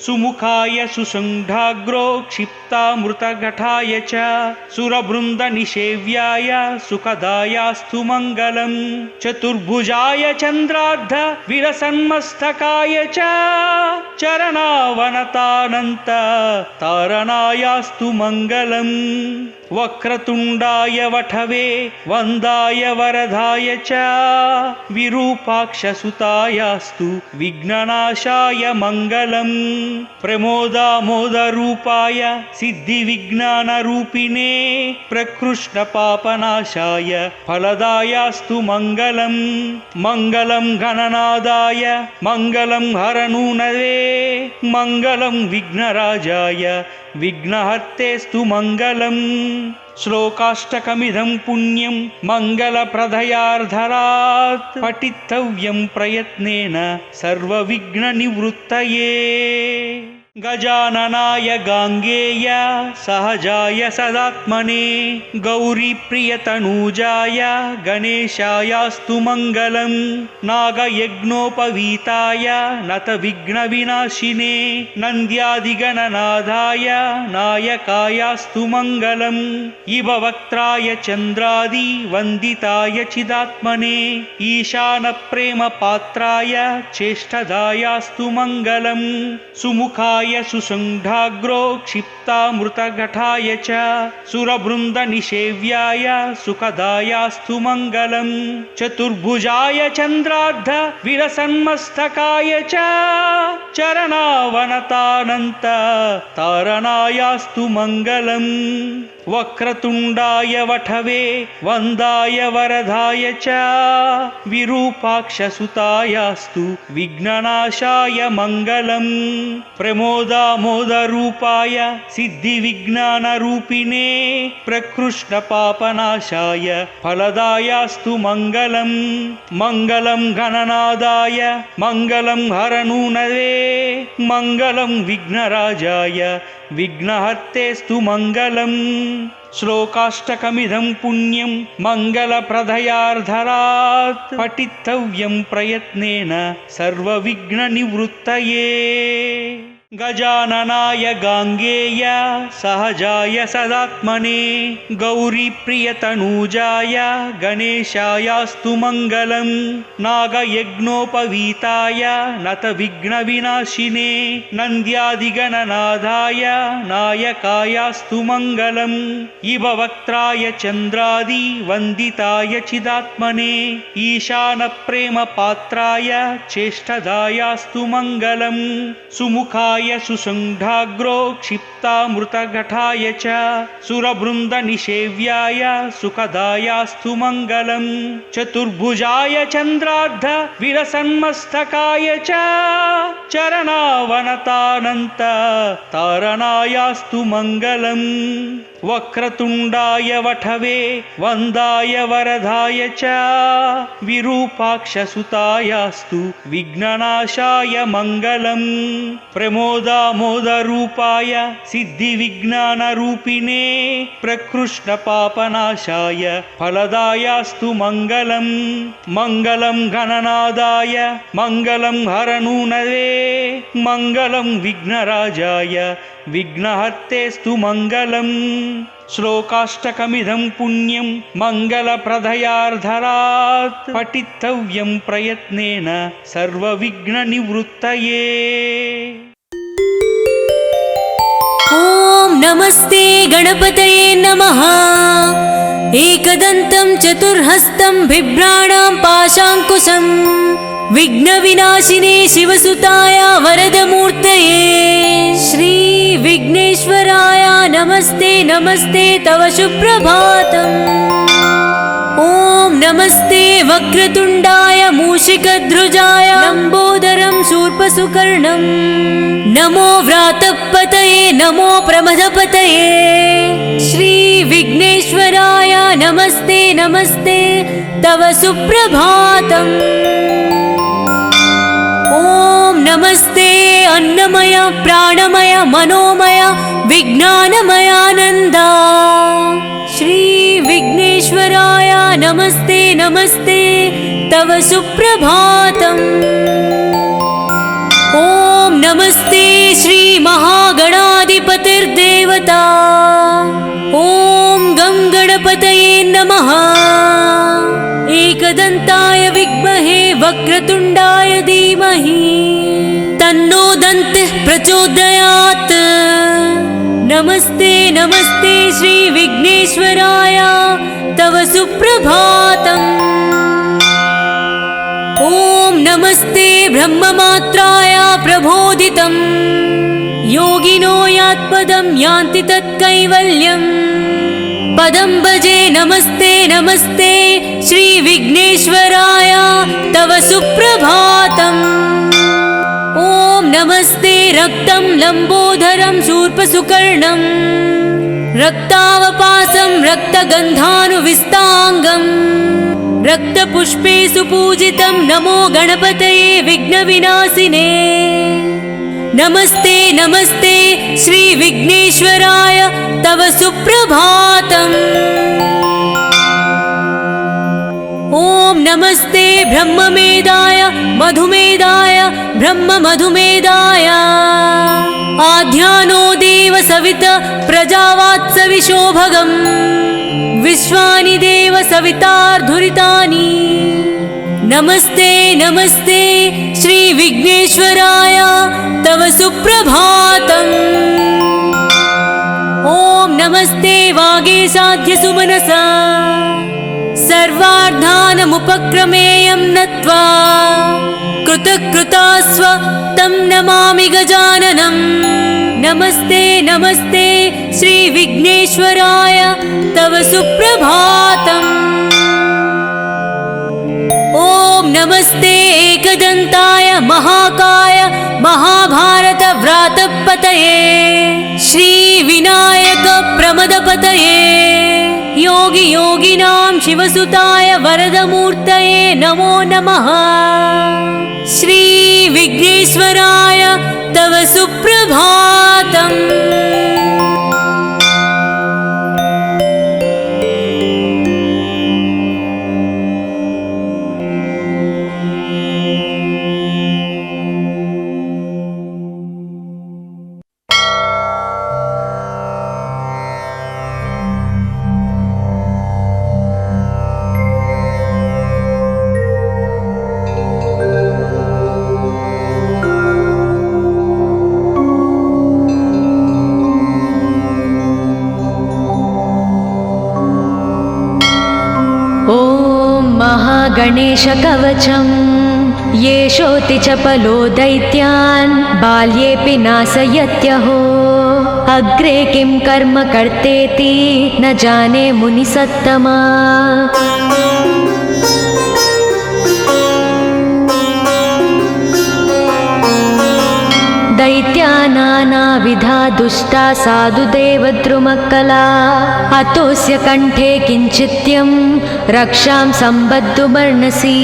सुमुखाय सुसङ्घाग्रो क्षिप्तामृतघटाय च सुरवृन्दनिषेव्याय सुखदायास्तु मङ्गलम् चतुर्भुजाय चन्द्रार्ध विलसन्मस्तकाय च चरणावनतानन्त तारणायास्तु मङ्गलम् वक्रतुण्डाय वठवे वन्दाय वरदाय च विरूपाक्षसुतायास्तु विघ्ननाशाय मङ्गलम् प्रमोदामोदरूपाय सिद्धिविज्ञानरूपिणे प्रकृष्टपापनाशाय फलदायास्तु मङ्गलम् मङ्गलं गणनादाय मङ्गलं हरनूनवे मङ्गलं विघ्नराजाय विघ्नहर्तेस्तु मङ्गलम् श्लोकाष्टकमिदं पुण्यं मङ्गलप्रदयार्धरात् पठितव्यं प्रयत्नेन सर्वविघ्ननिवृत्तये गजाननाय गाङ्गेय सहजाय सदात्मने गौरीप्रियतनूजाय गणेशायास्तु मङ्गलम् नागयज्ञोपवीताय नतविघ्नविनाशिने नन्द्यादिगणनाथाय नायकायास्तु मङ्गलम् इववक्त्राय चन्द्रादि वन्दिताय चिदात्मने ईशानप्रेमपात्राय चेष्टदायास्तु मङ्गलम् सुमुखाय सुसङ्घाग्रो क्षिप्तामृतघटाय च सुरवृन्दनिषेव्याय सुखदायास्तु मङ्गलम् चतुर्भुजाय चन्द्रार्ध विलसन्मस्तकाय च चरणावनतानन्त तारणायास्तु मङ्गलम् वक्रतुण्डाय वठवे वन्दाय वरदाय च विरूपाक्षसुतायास्तु विघ्ननाशाय मङ्गलम् प्रमोदामोदरूपाय सिद्धिविज्ञानरूपिणे प्रकृष्टपापनाशाय फलदायास्तु मङ्गलम् मङ्गलं गणनादाय मङ्गलं हरनूनवे मङ्गलं विघ्नराजाय विघ्नहर्तेस्तु मङ्गलम् श्लोकाष्टकमिदं पुण्यं मङ्गलप्रदयार्धरात् पठितव्यं प्रयत्नेन सर्वविघ्ननिवृत्तये गजाननाय गाङ्गेय सहजाय सदात्मने गौरीप्रियतनूजाय गणेशायास्तु मङ्गलम् नागयज्ञोपवीताय नतविघ्नविनाशिने नन्द्यादिगणनाथाय नायकायास्तु मङ्गलम् इभवक्त्राय चन्द्रादि वन्दिताय चिदात्मने ईशानप्रेमपात्राय चेष्टदायास्तु मङ्गलम् सुमुखाय सुसुण्ढाग्रो क्षिप्तामृतघटाय च सुरवृन्दनिषेव्याय सुखदायास्तु मङ्गलम् चतुर्भुजाय चन्द्रार्ध विलसन्मस्तकाय च चरणावनतानन्त तारणायास्तु मङ्गलम् वक्रतुण्डाय वठवे वन्दाय वरदाय च विरूपाक्षसुतायास्तु विघ्ननाशाय मङ्गलम् प्रमोदामोदरूपाय सिद्धिविज्ञानरूपिणे प्रकृष्णपापनाशाय फलदायास्तु मङ्गलम् मङ्गलं गणनादाय मङ्गलं हरनूनवे मङ्गलं विघ्नराजाय विघ्नहर्तेस्तु मङ्गलम् श्लोकाष्टकमिदं पुण्यं मङ्गलप्रदयार्धरात् पठितव्यं प्रयत्नेन सर्वविघ्ननिवृत्तये। ॐ नमस्ते गणपतये नमः। एकदन्तं चतुर्हस्तं बिभ्राणां पाशाङ्कुशं विघ्नविनाशिने शिवसुताय वरदमूर्तये श्री विघ्नेश्वराय नमस्ते नमस्ते तव सुप्रभातम्। ॐ नमस्ते वक्रतुण्डाय मूषिकध्वजाय लम्बोदरं शूर्पसुकर्णं नमो व्रातपतये नमो प्रमदपतये श्री विघ्नेश्वराय नमस्ते नमस्ते तव सुप्रभातम्। ॐ नमस्ते अन्नमय प्राणमय मनोमय विज्ञानमयानन्द श्री विघ्नेश्वराय नमस्ते नमस्ते तव सुप्रभातम्। ॐ नमस्ते श्री महागणाधिपतिर्देवता ॐ गं गणपतये नमः। एकदन्ताय विद्महे वक्रतुण्डाय धीमहि तन्नो दन्तिः प्रचोदयात्। नमस्ते नमस्ते श्री विघ्नेश्वराय तव सुप्रभातम्। ॐ नमस्ते ब्रह्ममात्राय प्रबोधितं योगिनो यात्पदं यान्ति तत्कैवल्यम् पदं भजे नमस्ते नमस्ते श्री विघ्नेश्वराय तव सुप्रभातम्। ॐ नमस्ते रक्तं लम्बोदरं शूर्पसुकर्णं रक्तावपासं रक्तगन्धानुविस्ताङ्गं रक्तपुष्पे सुपूजितं नमो गणपतये विघ्नविनाशिने नमस्ते नमस्ते श्री विघ्नेश्वराय तव सुप्रभातम्। ॐ नमस्ते ब्रह्ममेधाय मधुमेधाय ब्रह्ममधुमेधाय आध्यानो देव सविता प्रजावात्सविशोभगम् विश्वानि देव सवितार्धुरितानि नमस्ते नमस्ते श्री विघ्नेश्वराय तव सुप्रभातम्। ॐ नमस्ते वागीशाद्यसुमनसा सर्वार्थानमुपक्रमेयं नत्वा कृतकृतास्व तं नमामि गजाननम् नमस्ते नमस्ते श्री विघ्नेश्वराय तव सुप्रभातम्। ॐ नमस्ते एकदन्ताय महाकाय महाभारत व्रातपतये श्री विनायक प्रमदपतये योगी योगिनां शिवसुताय वरदमूर्तये नमो नमः। श्री विघ्नेश्वराय तव सुप्रभातम्। महागणेशकवचम् येषोऽति चपलो दैत्यान् बाल्येऽपि नाशयत्यहो अग्रे किं कर्म कर्तेति न जाने मुनिसत्तमा दैत्यानानाविधा दुष्टा साधुदेवद्रुमक्कला अतोऽस्य कण्ठे किञ्चित्यं रक्षां सम्बद्धुमर्णसि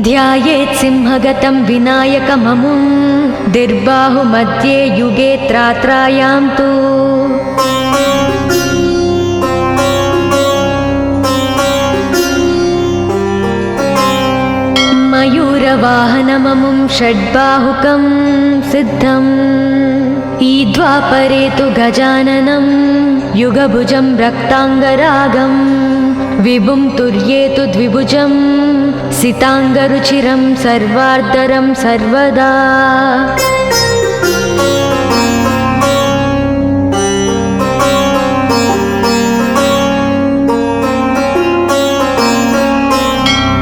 ध्यायेत् सिंहगतं विनायकममुं दिर्बाहुमध्ये युगे त्रात्रायां तु मयूरवाहनममुं षड्बाहुकं सिद्धम् ईद्वापरे तु गजाननं युगभुजं रक्ताङ्गरागं विभुं तुर्ये तु द्विभुजं सिताङ्गरुचिरं सर्वार्धरं सर्वदा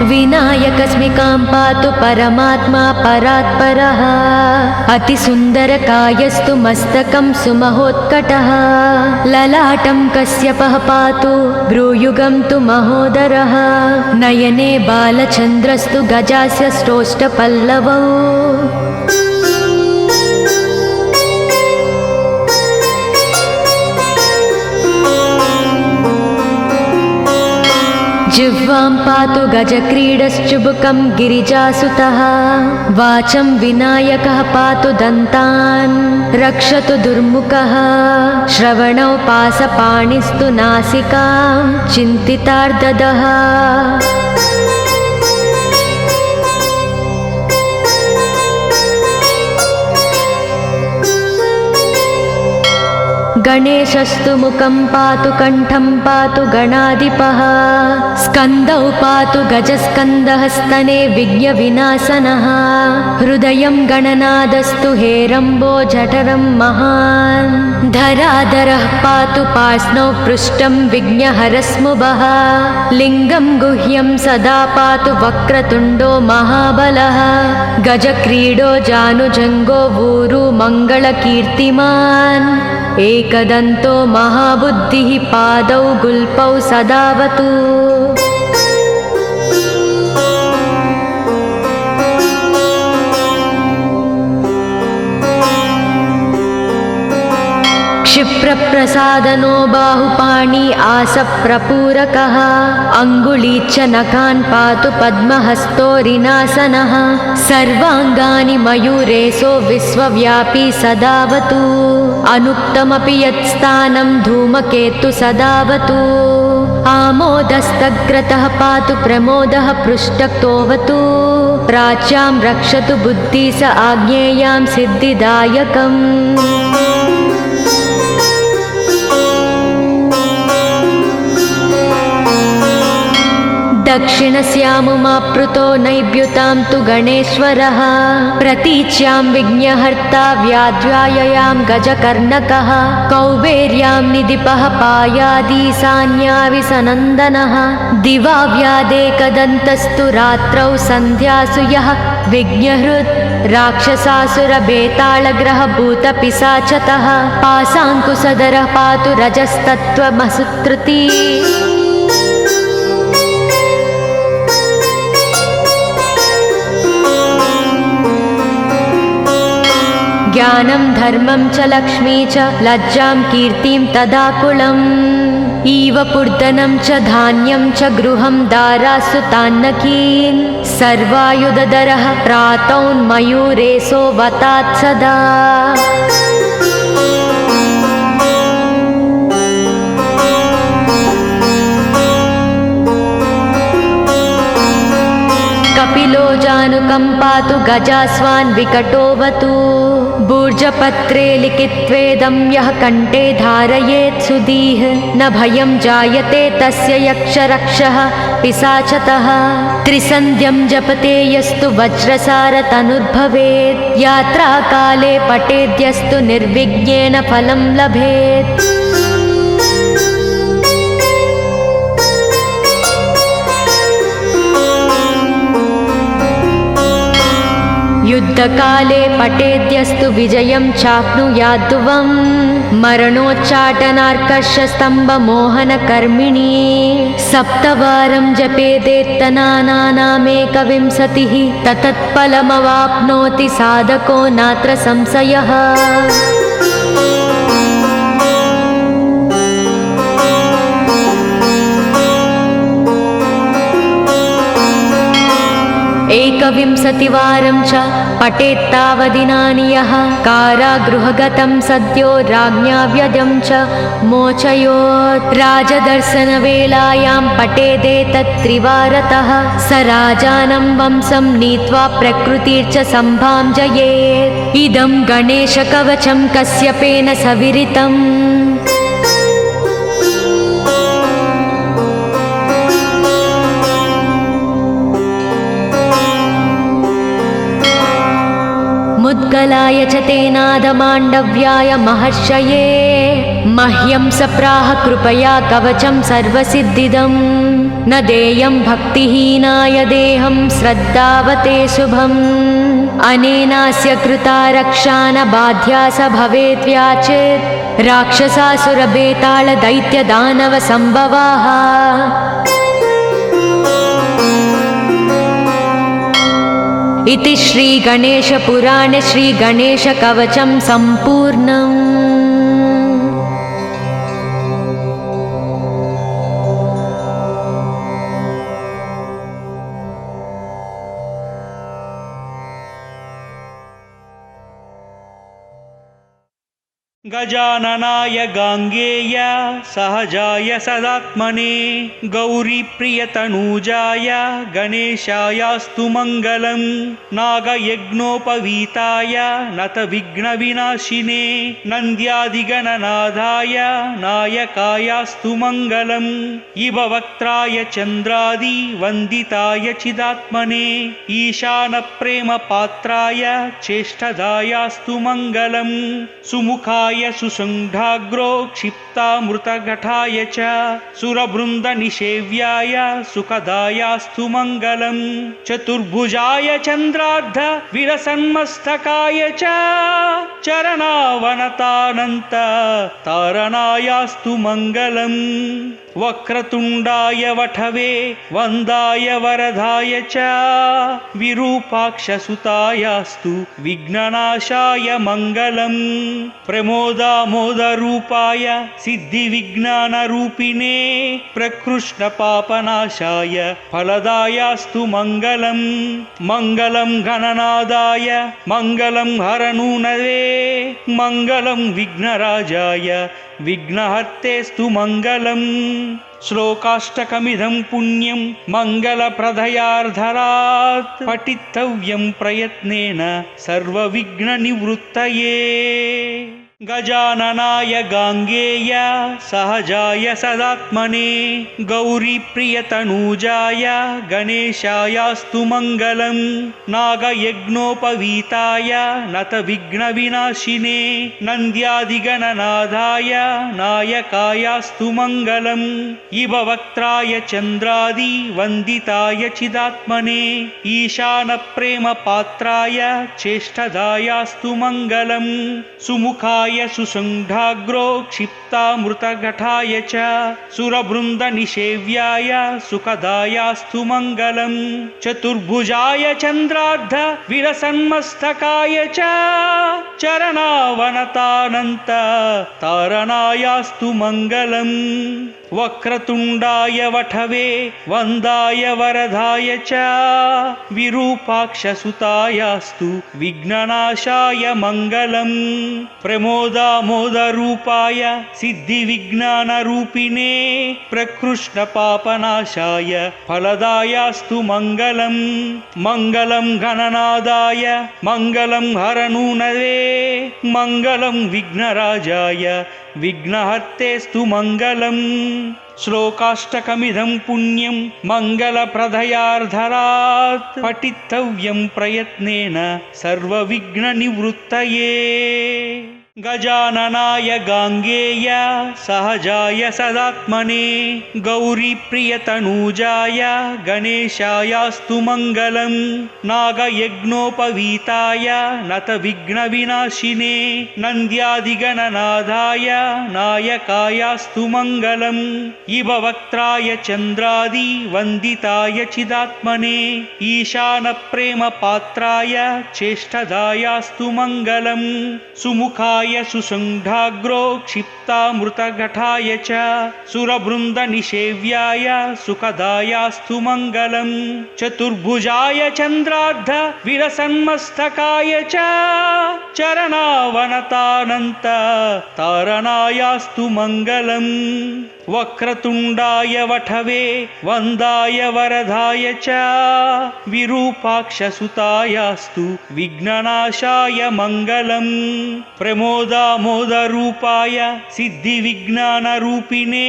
विनायकस्मिकां पातु परमात्मा परात्परः अतिसुन्दरकायस्तु मस्तकं सुमहोत्कटः ललाटं कश्यपः पातु भ्रूयुगं तु महोदरः नयने बालचन्द्रस्तु गजास्य स्रोष्ठपल्लवौ जिह्वां पातु गजक्रीडश्चुबुकं गिरिजासुतः वाचं विनायकः पातु दन्तान् रक्षतु दुर्मुखः श्रवणौ पासपाणिस्तु नासिकां चिन्तितार्ददः गणेशस्तु मुखं पातु कण्ठं पातु गणाधिपः स्कन्दौ पातु गजस्कन्दः स्तने विघ्नविनाशनः हृदयं गणनादस्तु हेरम्बो जठरं महान् धराधरः पातु पार्ष्णौ पृष्ठं विघ्नहरस्मुभः लिङ्गं गुह्यं सदा पातु वक्रतुण्डो महाबलः गजक्रीडो जानुजङ्गो ऊरु मङ्गलकीर्तिमान् एकदन्तो महाबुद्धिः पादौ गुल्पौ सदावतु क्षिप्रप्रसादनो बाहुपाणि आसप्रपूरकः अङ्गुलीच्च नखान् पातु पद्महस्तोरिनासनः सर्वाङ्गानि मयूरेशो विश्वव्यापी सदावतु अनुक्तमपि यत्स्थानं धूमकेतु सदावतु आमोदस्तग्रतः पातु प्रमोदः पृष्ठक्तोऽवतु प्राच्यां रक्षतु बुद्धि स आज्ञेयां सिद्धिदायकम् दक्षिणस्यामुमाप्लुतो नैव्युतां तु गणेश्वरः प्रतीच्यां विघ्नहर्ता व्याध्याययां गजकर्णकः कौबेर्यां निधिपः पायादीशान्याविसनन्दनः दिवाव्यादेकदन्तस्तु रात्रौ सन्ध्यासु यः विघ्नहृत् राक्षसासुरबेताళग्रहभूतपिशाचतः पाशाङ्कुशधरः पातु रजस्तत्त्वमसुत्रुती ज्ञानं धर्मं च लक्ष्मी च लज्जां कीर्तिं तदाकुलम् इव पूर्धनं च धान्यं च गृहं दारासु तान्नकीन् सर्वायुधधरः प्रातौन्मयूरेशो वतात् सदा कपिलो जानुकं पातु गजास्वान् विकटोऽवतु भूर्जपत्रे लिखित्वेदं यः कण्ठे धारयेत् सुधीः न भयं जायते तस्य यक्षरक्षः पिशाचतः त्रिसन्ध्यं जपते यस्तु वज्रसारतनुर्भवेत् यात्राकाले पठेद्यस्तु निर्विघ्नेन फलं लभेत् युद्धकाले पठेद्यस्तु विजयं चाप्नुयाद्ध्रुवं मरणोच्चाटनार्कर्षस्तम्भमोहनकर्मिणी सप्तवारं जपेदेत्तनानामेकविंशतिः ततत्फलमवाप्नोति साधको नात्र संशयः। एकविंशतिवारं च पठेत्तावदिनानि यः कारागृहगतं सद्यो राज्ञा व्यजं च मोचयोत् राजदर्शनवेलायां पठेदेतत्त्रिवारतः स राजानं वंशं नीत्वा प्रकृतिर्च सम्भां जयेत्। इदं गणेशकवचं कश्यपेन सविरितम्। मुद्गलाय च तेनादमाण्डव्याय महर्षये मह्यं सप्राह कृपया कवचं सर्वसिद्धिदं न देयं भक्तिहीनाय देहं श्रद्धावते शुभम् अनेनास्य कृता रक्षा न बाध्या स भवेद्व्याचेत् राक्षसासुरबेतालदैत्यदानवसम्भवाः। इति श्रीगणेशपुराणे श्रीगणेशकवचं सम्पूर्णम्। गजाननाय गाङ्गेय सहजाय सदात्मने गौरीप्रियतनूजाय गणेशायास्तु मङ्गलम् नागयज्ञोपवीताय नतविघ्नविनाशिने नन्द्यादिगणनाथाय नायकायास्तु मङ्गलम् इभवक्त्राय चन्द्रादि वन्दिताय चिदात्मने ईशानप्रेमपात्राय चेष्टदायास्तु मङ्गलम् सुमुखाय सुसङ्घाग्रो क्षिप्तामृतघटाय च सुरवृन्दनिषेव्याय सुखदायास्तु मङ्गलम् चतुर्भुजाय चन्द्रार्ध विलसन्मस्तकाय च चरणावनतानन्त तारणायास्तु मङ्गलम् वक्रतुण्डाय वठवे वन्दाय वरदाय च विरूपाक्षसुतायास्तु विघ्ननाशाय मङ्गलम् प्रमोदामोदरूपाय सिद्धिविज्ञानरूपिणे प्रकृष्णपापनाशाय फलदायास्तु मङ्गलम् मङ्गलं गणनादाय मङ्गलं हरनूनवे मङ्गलं विघ्नराजाय विघ्नहर्तेस्तु मङ्गलम् श्लोकाष्टकमिदं पुण्यं मङ्गलप्रदयार्धरात् पठितव्यं प्रयत्नेन सर्वविघ्ननिवृत्तये। गजाननाय गाङ्गेय सहजाय सदात्मने गौरीप्रियतनूजाय गणेशायास्तु मङ्गलम् नागयज्ञोपवीताय नतविघ्नविनाशिने नन्द्यादिगणनाथाय नायकायास्तु मङ्गलम् इभवक्त्राय चन्द्रादि वन्दिताय चिदात्मने ईशानप्रेमपात्राय चेष्टदायास्तु मङ्गलम् सुमुखाय सुसङ्घाग्रो क्षिप्तामृतघटाय च सुरवृन्दनिषेव्याय सुखदायास्तु मङ्गलम् चतुर्भुजाय चन्द्रार्ध विलसन्मस्तकाय च चरणावनतानन्त तारणायास्तु मङ्गलम् वक्रतुण्डाय वठवे वन्दाय वरदाय च विरूपाक्षसुतायास्तु विघ्ननाशाय मङ्गलम् प्रमोदामोदरूपाय सिद्धिविज्ञानरूपिणे प्रकृष्णपापनाशाय फलदायास्तु मङ्गलम् मङ्गलं गणनादाय मङ्गलं हरनूनवे मङ्गलं विघ्नराजाय विघ्नहर्तेस्तु मङ्गलम् श्लोकाष्टकमिदं पुण्यं मङ्गलप्रदयार्धरात् पठितव्यं प्रयत्नेन सर्वविघ्ननिवृत्तये। गजाननाय गाङ्गेय सहजाय सदात्मने गौरीप्रियतनूजाय गणेशायास्तु मङ्गलम् नागयज्ञोपवीताय नतविघ्नविनाशिने नन्द्यादिगणनाथाय नायकायास्तु मङ्गलम् इववक्त्राय चन्द्रादि वन्दिताय चिदात्मने ईशानप्रेमपात्राय चेष्टदायास्तु मङ्गलम् सुमुखाय सुसुण्ढाग्रो क्षिप्तामृतघटाय च सुरवृन्दनिषेव्याय सुखदायास्तु मङ्गलम् चतुर्भुजाय चन्द्रार्ध विलसन्मस्तकाय च चरणावनतानन्त तारणायास्तु मङ्गलम् वक्रतुण्डाय वठवे वन्दाय वरदाय च विरूपाक्षसुतायास्तु विघ्ननाशाय मङ्गलम् प्रमोदामोदरूपाय सिद्धिविज्ञानरूपिणे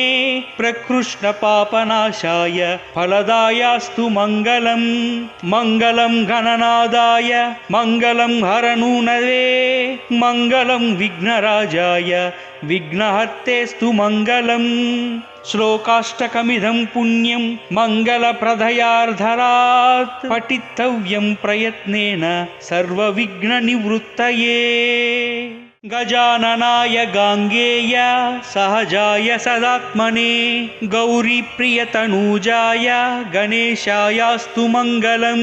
प्रकृष्णपापनाशाय फलदायास्तु मङ्गलम् मङ्गलं गणनादाय मङ्गलं हरनूनवे मङ्गलं विघ्नराजाय विघ्नहर्तेस्तु मङ्गलम् श्लोकाष्टकमिदं पुण्यं मङ्गलप्रदयार्धरात् पठितव्यं प्रयत्नेन सर्वविघ्ननिवृत्तये गजाननाय गाङ्गेय सहजाय सदात्मने गौरीप्रियतनूजाय गणेशायास्तु मङ्गलम्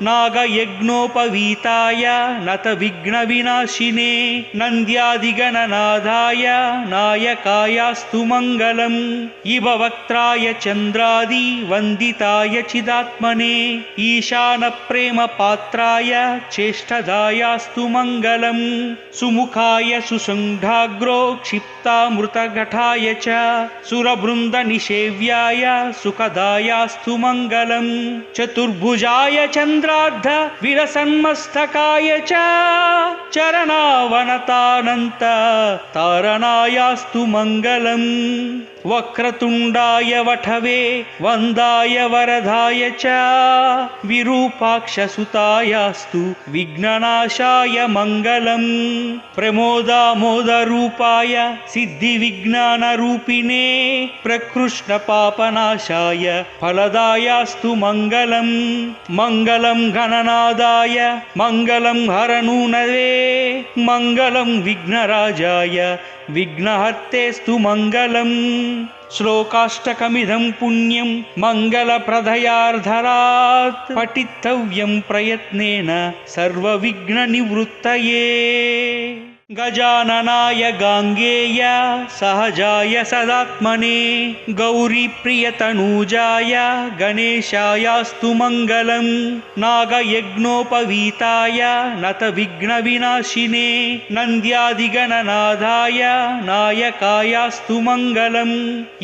नागयज्ञोपवीताय नतविघ्नविनाशिने नन्द्यादिगणनाथाय नायकायास्तु मङ्गलम् इववक्त्राय चन्द्रादि वन्दिताय चिदात्मने ईशानप्रेमपात्राय चेष्टदायास्तु मङ्गलम् सुमुखाय सुसुण्ढाग्रो क्षिप्तामृतघटाय च सुरवृन्दनिषेव्याय सुखदायास्तु मङ्गलम् चतुर्भुजाय चन्द्रार्ध विलसन्मस्तकाय च चरणावनतानन्त तारणायास्तु मङ्गलम् वक्रतुण्डाय वठवे वन्दाय वरदाय च विरूपाक्षसुतायास्तु विघ्ननाशाय मङ्गलम् प्रमोदामोदरूपाय सिद्धिविज्ञानरूपिणे प्रकृष्णपापनाशाय फलदायास्तु मङ्गलम् मङ्गलं गणनादाय मङ्गलं हरनूनवे मङ्गलं विघ्नराजाय विघ्नहर्तेस्तु मङ्गलम् श्लोकाष्टकमिदं पुण्यं मङ्गलप्रदयार्धरात् पठितव्यं प्रयत्नेन सर्वविघ्ननिवृत्तये गजाननाय गाङ्गेय सहजाय सदात्मने गौरीप्रियतनूजाय गणेशायास्तु मङ्गलम् नागयज्ञोपवीताय नतविघ्नविनाशिने नन्द्यादिगणनाथाय नायकायास्तु मङ्गलम्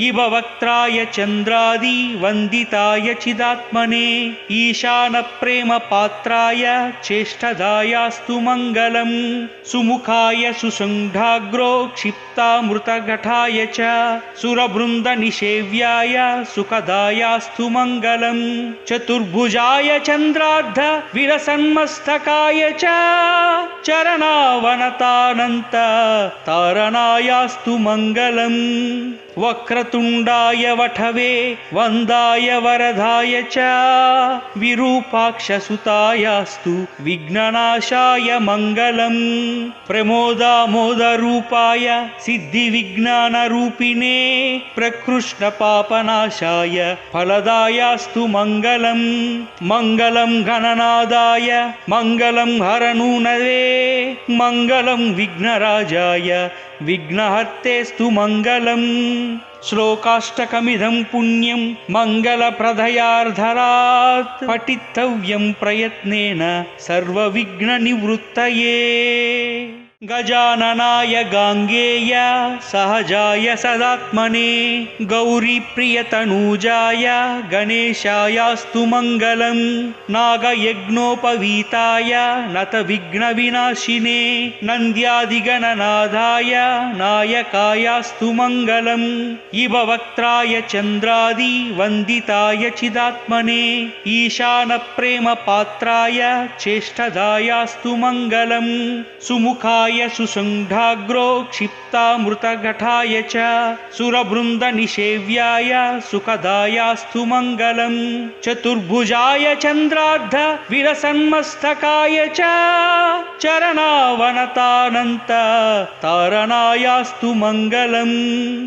इववक्त्राय चन्द्रादि वन्दिताय चिदात्मने ईशानप्रेमपात्राय चेष्टदायास्तु मङ्गलम् सुमुखाय सुसुण्ढाग्रो क्षिप्तामृतघटाय च सुरवृन्दनिषेव्याय सुखदायास्तु मङ्गलम् चतुर्भुजाय चन्द्रार्ध विलसन्मस्तकाय च चरणावनतानन्त तारणायास्तु मङ्गलम् वक्रतुण्डाय वठवे वन्दाय वरदाय च विरूपाक्षसुतायास्तु विघ्ननाशाय मङ्गलम् प्रमोदामोदरूपाय सिद्धिविज्ञानरूपिणे प्रकृष्णपापनाशाय फलदायास्तु मङ्गलम् मङ्गलं गणनादाय मङ्गलं हरनूनवे मङ्गलं विघ्नराजाय विघ्नहर्तेस्तु मङ्गलम् श्लोकाष्टकमिदं पुण्यं मङ्गलप्रदयार्धरात् पठितव्यं प्रयत्नेन सर्वविघ्ननिवृत्तये गजाननाय गाङ्गेय सहजाय सदात्मने गौरीप्रियतनूजाय गणेशायास्तु मङ्गलम् नागयज्ञोपवीताय नतविघ्नविनाशिने नन्द्यादिगणनाथाय नायकायास्तु मङ्गलम् इववक्त्राय चन्द्रादि वन्दिताय चिदात्मने ईशानप्रेमपात्राय चेष्टदायास्तु मङ्गलम् सुमुखाय वरदाय सुसुण्ढाग्रो क्षिप्तामृतघटाय च सुरवृन्दनिषेव्याय सुखदायास्तु मङ्गलम् चतुर्भुजाय चन्द्रार्ध विलसन्मस्तकाय च चरणावनतानन्त तारणायास्तु मङ्गलम्।